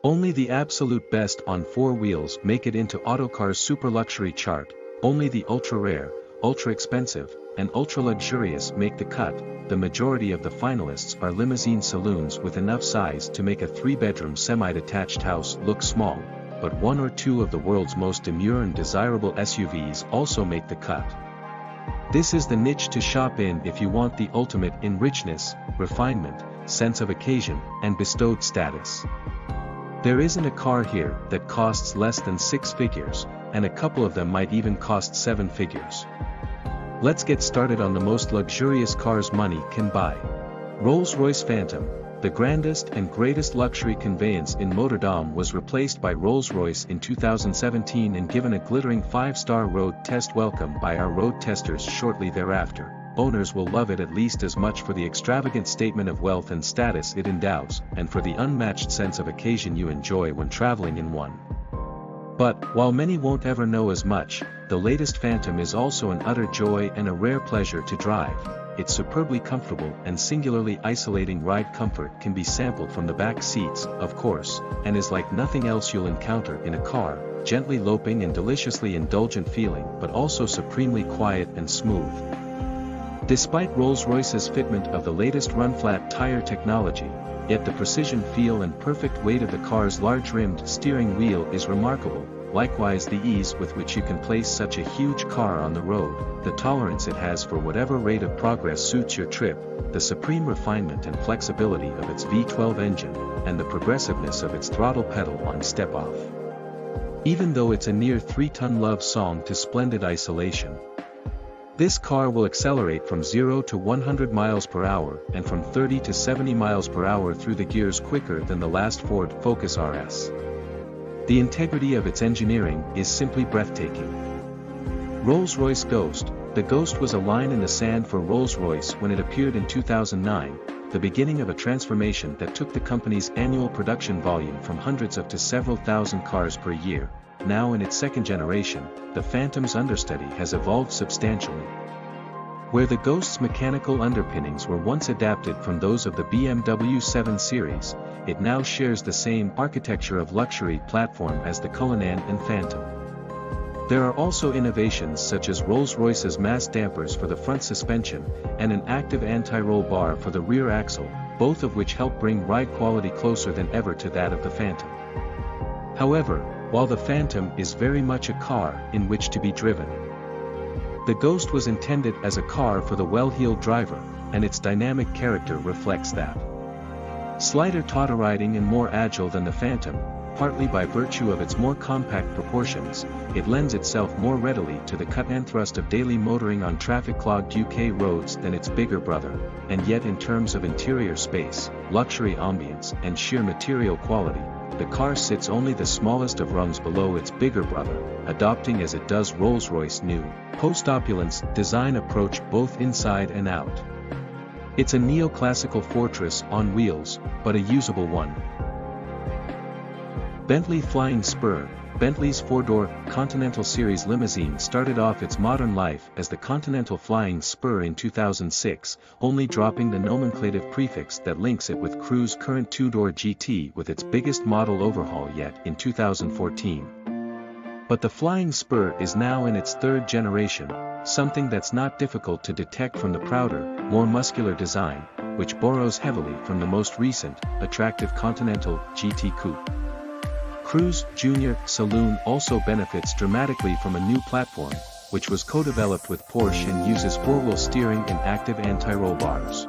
Only the absolute best on four wheels make it into Autocar's super luxury chart, only the ultra-rare, ultra-expensive, and ultra-luxurious make the cut. The majority of the finalists are limousine saloons with enough size to make a three-bedroom semi-detached house look small, but one or two of the world's most demure and desirable SUVs also make the cut. This is the niche to shop in if you want the ultimate in richness, refinement, sense of occasion, and bestowed status. There isn't a car here that costs less than 6 figures, and a couple of them might even cost 7 figures. Let's get started on the most luxurious cars money can buy. Rolls-Royce Phantom, the grandest and greatest luxury conveyance in motordom, was replaced by Rolls-Royce in 2017 and given a glittering 5-star road test welcome by our road testers shortly thereafter. Owners will love it at least as much for the extravagant statement of wealth and status it endows, and for the unmatched sense of occasion you enjoy when traveling in one. But, while many won't ever know as much, the latest Phantom is also an utter joy and a rare pleasure to drive. Its superbly comfortable and singularly isolating ride comfort can be sampled from the back seats, of course, and is like nothing else you'll encounter in a car, gently loping and deliciously indulgent feeling, but also supremely quiet and smooth. Despite Rolls-Royce's fitment of the latest run-flat tire technology, yet the precision feel and perfect weight of the car's large-rimmed steering wheel is remarkable, likewise the ease with which you can place such a huge car on the road, the tolerance it has for whatever rate of progress suits your trip, the supreme refinement and flexibility of its V12 engine, and the progressiveness of its throttle pedal on step-off. Even though it's a near 3-ton love song to splendid isolation, this car will accelerate from 0 to 100 miles per hour and from 30 to 70 miles per hour through the gears quicker than the last Ford Focus RS. The integrity of its engineering is simply breathtaking. Rolls-Royce Ghost. The Ghost was a line in the sand for Rolls-Royce when it appeared in 2009, the beginning of a transformation that took the company's annual production volume from hundreds of to several thousand cars per year. Now in its second generation, the Phantom's understudy has evolved substantially. Where the Ghost's mechanical underpinnings were once adapted from those of the BMW 7 Series, it now shares the same architecture of luxury platform as the Cullinan and Phantom. There are also innovations such as Rolls-Royce's mass dampers for the front suspension, and an active anti-roll bar for the rear axle, both of which help bring ride quality closer than ever to that of the Phantom. However, while the Phantom is very much a car in which to be driven, the Ghost was intended as a car for the well-heeled driver, and its dynamic character reflects that. Slighter totter riding and more agile than the Phantom, partly by virtue of its more compact proportions, it lends itself more readily to the cut and thrust of daily motoring on traffic-clogged UK roads than its bigger brother, and yet in terms of interior space, luxury ambience, and sheer material quality, the car sits only the smallest of rungs below its bigger brother, adopting as it does Rolls-Royce's new, post-opulence, design approach both inside and out. It's a neoclassical fortress on wheels, but a usable one. Bentley Flying Spur. Bentley's four-door, Continental Series limousine started off its modern life as the Continental Flying Spur in 2006, only dropping the nomenclative prefix that links it with Cruise's current two-door GT with its biggest model overhaul yet in 2014. But the Flying Spur is now in its third generation, something that's not difficult to detect from the prouder, more muscular design, which borrows heavily from the most recent, attractive Continental GT Coupe. Cruise Junior Saloon also benefits dramatically from a new platform, which was co-developed with Porsche and uses four-wheel steering and active anti-roll bars.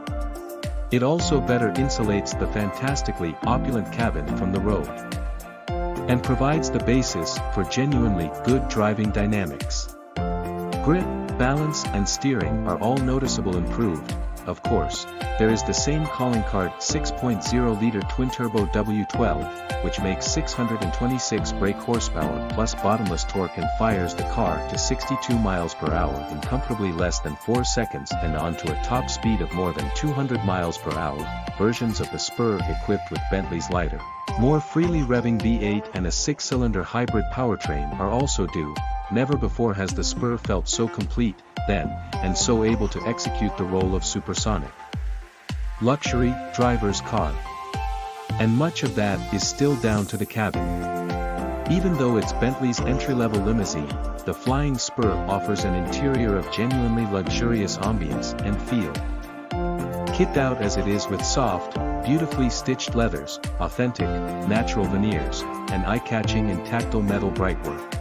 It also better insulates the fantastically opulent cabin from the road, and provides the basis for genuinely good driving dynamics. Grip, balance and steering are all noticeable improved. Of course, there is the same calling card 6.0-liter twin-turbo W12, which makes 626 brake horsepower plus bottomless torque and fires the car to 62 miles per hour in comfortably less than 4 seconds and onto a top speed of more than 200 miles per hour. Versions of the Spur equipped with Bentley's lighter, more freely revving V8 and a 6-cylinder hybrid powertrain are also due. Never before has the Spur felt so complete, then, and so able to execute the role of supersonic luxury driver's car. And much of that is still down to the cabin. Even though it's Bentley's entry-level limousine, the Flying Spur offers an interior of genuinely luxurious ambience and feel. Kitted out as it is with soft, beautifully stitched leathers, authentic, natural veneers, and eye-catching and tactile metal brightwork.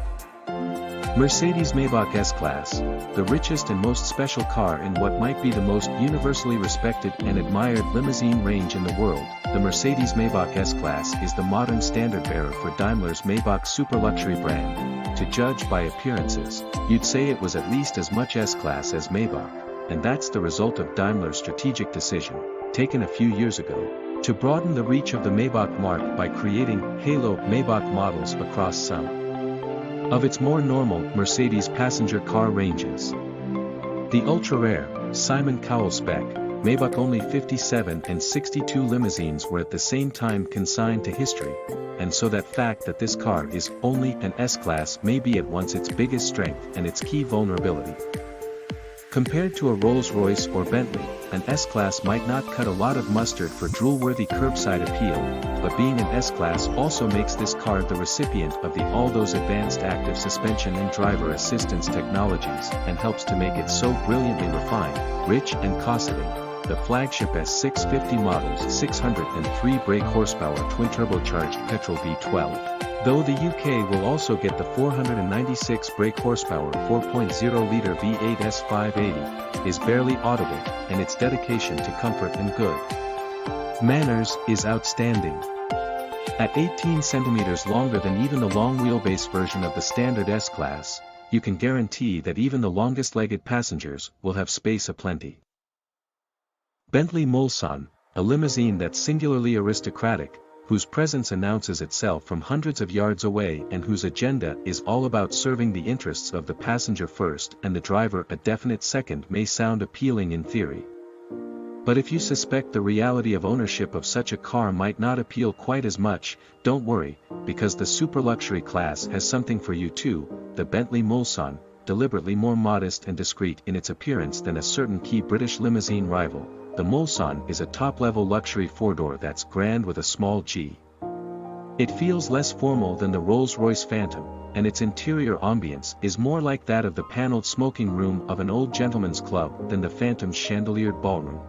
Mercedes-Maybach S-Class, the richest and most special car in what might be the most universally respected and admired limousine range in the world, the Mercedes-Maybach S-Class is the modern standard-bearer for Daimler's Maybach super-luxury brand. To judge by appearances, you'd say it was at least as much S-Class as Maybach, and that's the result of Daimler's strategic decision, taken a few years ago, to broaden the reach of the Maybach marque by creating halo Maybach models across some of its more normal Mercedes passenger car ranges. The ultra-rare, Simon Cowell spec, Maybach only 57 and 62 limousines were at the same time consigned to history, and so that fact that this car is only an S-Class may be at once its biggest strength and its key vulnerability. Compared to a Rolls-Royce or Bentley, an S-Class might not cut a lot of mustard for drool-worthy curbside appeal, but being an S-Class also makes this car the recipient of all those advanced active suspension and driver assistance technologies and helps to make it so brilliantly refined, rich and cosseting. The flagship S650 model's 603 brake horsepower twin-turbocharged petrol V12. Though the UK will also get the 496 brake horsepower 4.0-litre V8 S580, is barely audible, and its dedication to comfort and good manners is outstanding. At 18 centimeters longer than even the long wheelbase version of the standard S-Class, you can guarantee that even the longest-legged passengers will have space aplenty. Bentley Mulsanne, a limousine that's singularly aristocratic, whose presence announces itself from hundreds of yards away and whose agenda is all about serving the interests of the passenger first and the driver a definite second, may sound appealing in theory. But if you suspect the reality of ownership of such a car might not appeal quite as much, don't worry, because the super-luxury class has something for you too. The Bentley Mulsanne, deliberately more modest and discreet in its appearance than a certain key British limousine rival, the Mulsanne is a top-level luxury four-door that's grand with a small g. It feels less formal than the Rolls-Royce Phantom, and its interior ambience is more like that of the paneled smoking room of an old gentleman's club than the Phantom's chandeliered ballroom.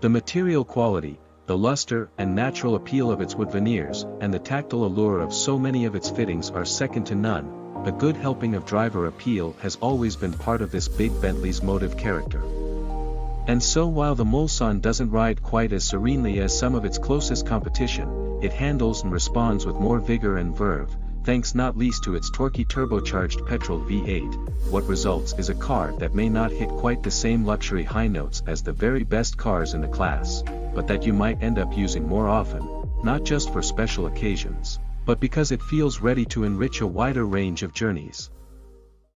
The material quality, the luster and natural appeal of its wood veneers, and the tactile allure of so many of its fittings are second to none. A good helping of driver appeal has always been part of this big Bentley's motive character. And so while the Mulsanne doesn't ride quite as serenely as some of its closest competition, it handles and responds with more vigor and verve, thanks not least to its torquey turbocharged petrol V8. What results is a car that may not hit quite the same luxury high notes as the very best cars in the class, but that you might end up using more often, not just for special occasions, but because it feels ready to enrich a wider range of journeys.